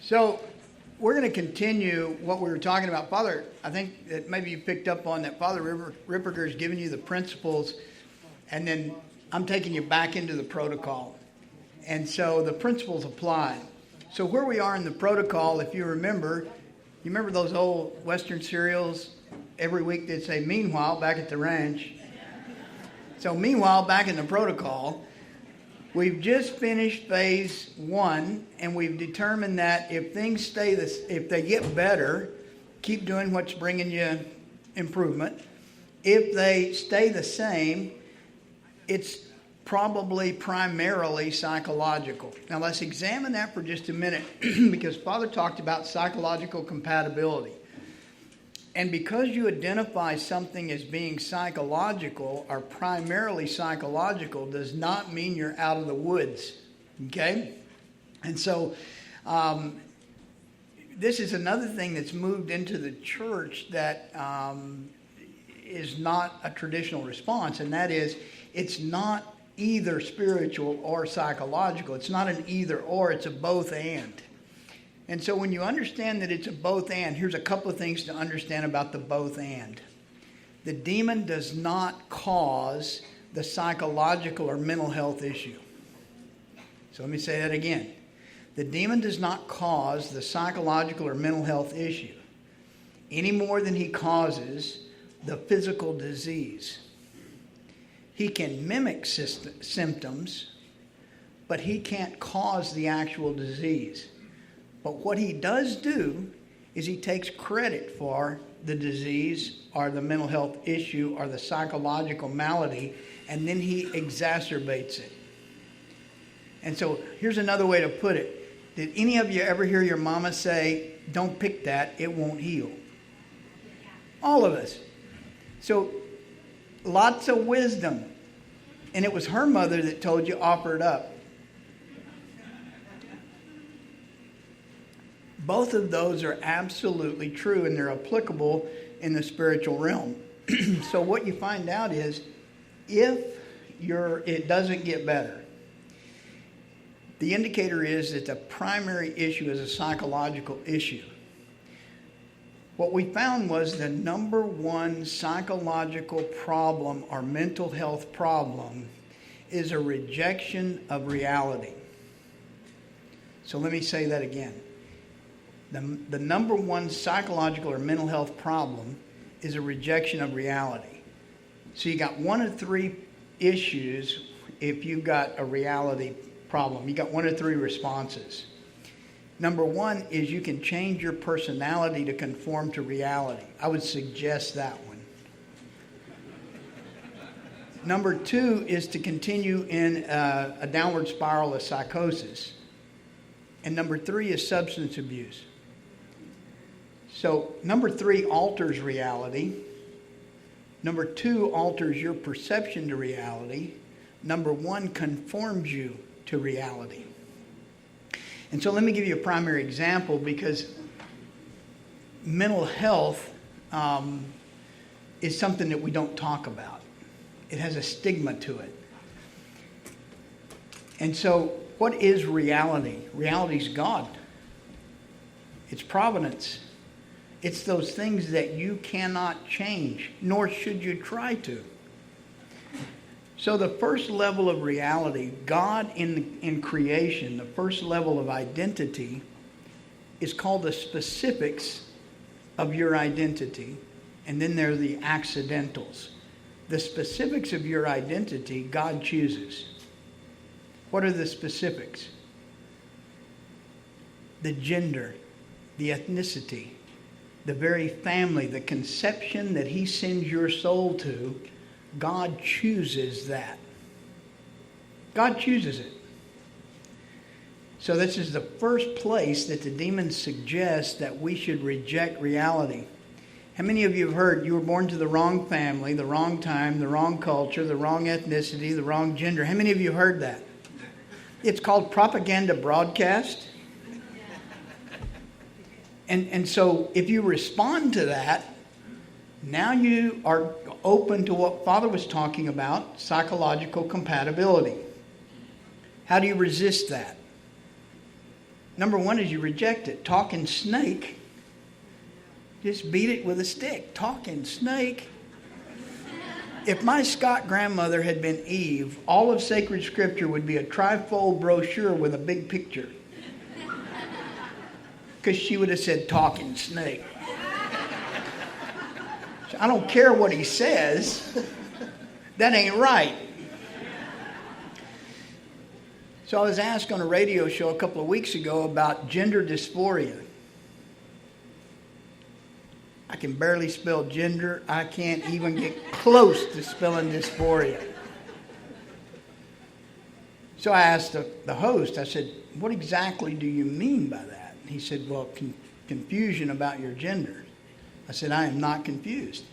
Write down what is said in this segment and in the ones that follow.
So we're going to continue what we were talking about. Father, I think that maybe you picked up on that. Father Ripperger has given you the principles, and then I'm taking you back into the protocol. And so the principles apply. So where we are in the protocol, if you remember those old Western serials? Every week they'd say, meanwhile, back at the ranch. So meanwhile, back in the protocol, we've just finished phase 1, and we've determined that if things if they get better, keep doing what's bringing you improvement. If they stay the same, it's probably primarily psychological. Now let's examine that for just a minute because Father talked about psychological compatibility. And because you identify something as being psychological or primarily psychological does not mean you're out of the woods, okay? And so this is another thing that's moved into the church that is not a traditional response, and that is it's not either spiritual or psychological. It's not an either or, it's a both and. And so when you understand that it's a both and, here's a couple of things to understand about the both and. The demon does not cause the psychological or mental health issue. So let me say that again. The demon does not cause the psychological or mental health issue any more than he causes the physical disease. He can mimic symptoms, but he can't cause the actual disease. But what he does do is he takes credit for the disease or the mental health issue or the psychological malady, and then he exacerbates it. And so here's another way to put it. Did any of you ever hear your mama say, don't pick that, it won't heal? All of us. So lots of wisdom. And it was her mother that told you, offer it up. Both of those are absolutely true, and they're applicable in the spiritual realm. So what you find out is, if it doesn't get better, the indicator is that the primary issue is a psychological issue. What we found was the number one psychological problem or mental health problem is a rejection of reality. So let me say that again. The number one psychological or mental health problem is a rejection of reality. So you got one of three issues if you've got a reality problem. You got one of three responses. Number one is you can change your personality to conform to reality. I would suggest that one. Number two is to continue in a downward spiral of psychosis. And number three is substance abuse. So number three alters reality. Number two alters your perception to reality. Number one conforms you to reality. And so let me give you a primary example, because mental health is something that we don't talk about. It has a stigma to it. And so what is reality? Reality is God. It's providence. It's those things that you cannot change, nor should you try to. So the first level of reality, God in creation, the first level of identity is called the specifics of your identity. And then there are the accidentals. The specifics of your identity, God chooses. What are the specifics? The gender, the ethnicity, the very family, the conception that He sends your soul to, God chooses that. God chooses it. So this is the first place that the demons suggest that we should reject reality. How many of you have heard you were born to the wrong family, the wrong time, the wrong culture, the wrong ethnicity, the wrong gender? How many of you heard that? It's called propaganda broadcast. And so if you respond to that, now you are open to what Father was talking about, psychological compatibility. How do you resist that? Number one is you reject it. Talking snake. Just beat it with a stick. Talking snake. If my Scott grandmother had been Eve, all of sacred scripture would be a trifold brochure with a big picture. Because she would have said, talking snake. So I don't care what he says. That ain't right. So I was asked on a radio show a couple of weeks ago about gender dysphoria. I can barely spell gender. I can't even get close to spelling dysphoria. So I asked the host, I said, what exactly do you mean by that? And he said, well, confusion about your gender. I said, I am not confused.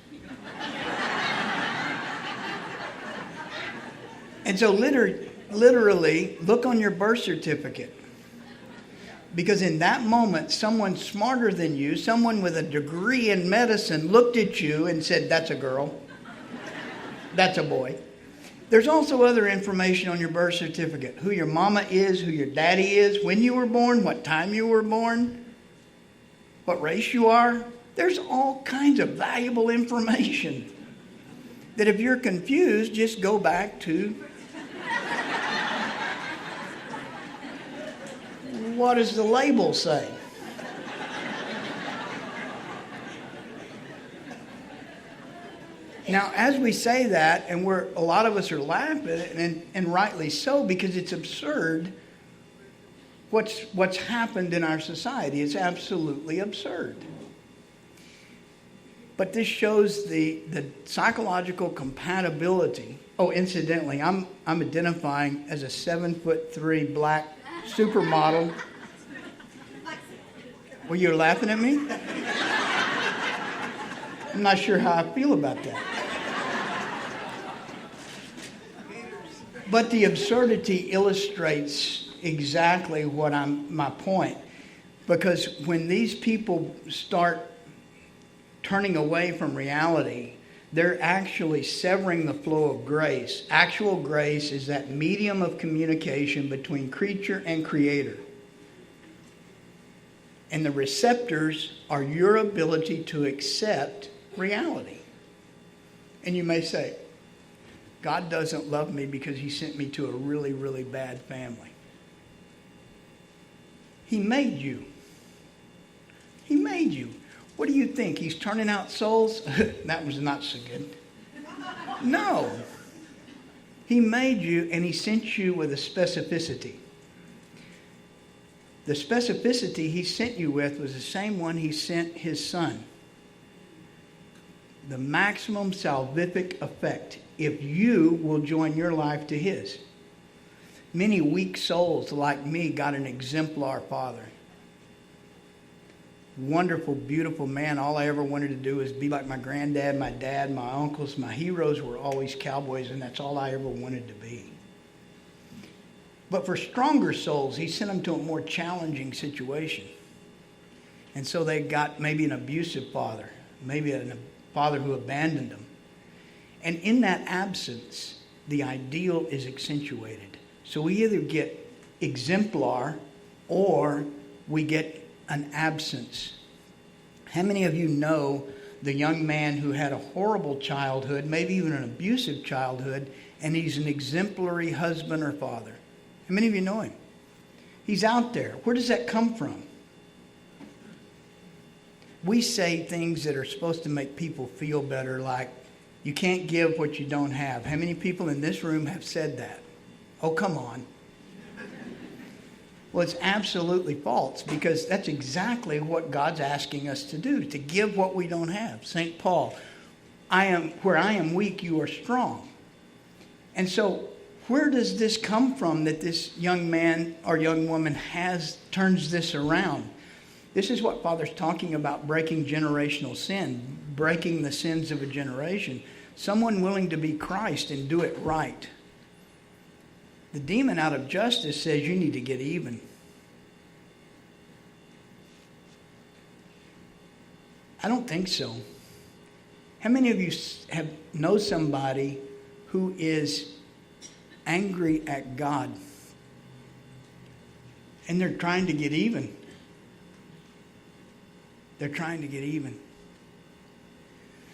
And so literally, look on your birth certificate. Because in that moment, someone smarter than you, someone with a degree in medicine, looked at you and said, that's a girl. That's a boy. There's also other information on your birth certificate. Who your mama is, who your daddy is, when you were born, what time you were born, what race you are. There's all kinds of valuable information that if you're confused, just go back to what does the label say? Now, as we say that, and a lot of us are laughing, and rightly so, because it's absurd what's happened in our society. It's absolutely absurd. But this shows the psychological compatibility. Oh, incidentally, I'm identifying as a 7'3" black supermodel. Well, you're laughing at me? I'm not sure how I feel about that. But the absurdity illustrates exactly my point. Because when these people start turning away from reality, they're actually severing the flow of grace. Actual grace is that medium of communication between creature and creator. And the receptors are your ability to accept reality. And you may say, God doesn't love me because he sent me to a really, really bad family. He made you. He made you. What do you think? He's turning out souls? That was not so good. No. He made you and he sent you with a specificity. The specificity he sent you with was the same one he sent his son. The maximum salvific effect if you will join your life to his. Many weak souls like me got an exemplar father. Wonderful, beautiful man. All I ever wanted to do was be like my granddad, my dad, my uncles. My heroes were always cowboys, and that's all I ever wanted to be. But for stronger souls, he sent them to a more challenging situation. And so they got maybe an abusive father, maybe a father who abandoned them. And in that absence, the ideal is accentuated. So we either get exemplar or we get an absence. How many of you know the young man who had a horrible childhood, maybe even an abusive childhood, and he's an exemplary husband or father? How many of you know him? He's out there. Where does that come from? We say things that are supposed to make people feel better, like, you can't give what you don't have. How many people in this room have said that? Oh, come on. Well, it's absolutely false, because that's exactly what God's asking us to do, to give what we don't have. St. Paul, where I am weak, you are strong. And so where does this come from that this young man or young woman turns this around? This is what Father's talking about, breaking generational sin, breaking the sins of a generation. Someone willing to be Christ and do it right. The demon out of justice says you need to get even. I don't think so. How many of you know somebody who is angry at God? And they're trying to get even. They're trying to get even.